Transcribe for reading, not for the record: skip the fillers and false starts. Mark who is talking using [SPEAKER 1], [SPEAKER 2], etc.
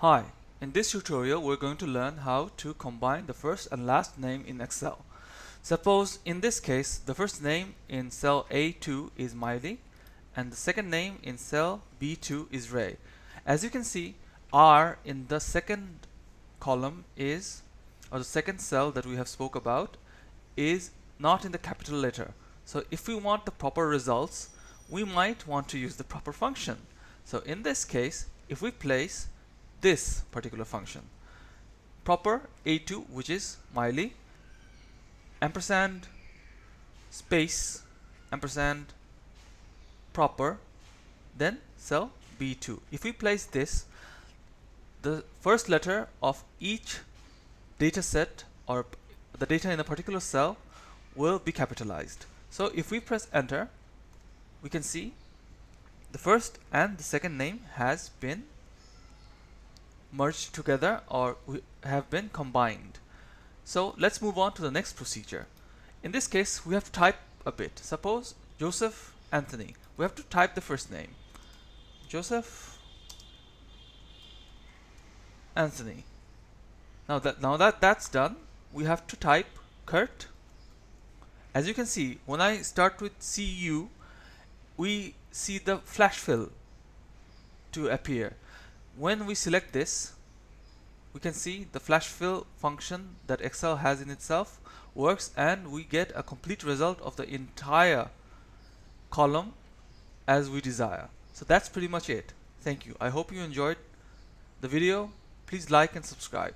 [SPEAKER 1] Hi, in this tutorial we're going to learn how to combine the first and last name in Excel. Suppose in this case the first name in cell A2 is Miley and the second name in cell B2 is Ray. As you can see, R in the second column is, or the second cell that we have spoke about, is not in the capital letter. So if we want the proper results, we might want to use the proper function. So in this case, if we place this particular function, proper A2, which is Miley, ampersand, space, ampersand, proper, then cell B2. If we place this, the first letter of each data set or the data in a particular cell will be capitalized. So if we press enter, we can see the first and the second name has been merged together or have been combined. So let's move on to the next procedure. In this case, we have to type a bit. Suppose Joseph Anthony. We have to type the first name. Joseph Anthony. Now that that's done, we have to type Kurt. As you can see, when I start with CU, we see the flash fill to appear. When we select this, we can see the flash fill function that Excel has in itself works, and we get a complete result of the entire column as we desire. So that's pretty much it. Thank you. I hope you enjoyed the video. Please like and subscribe.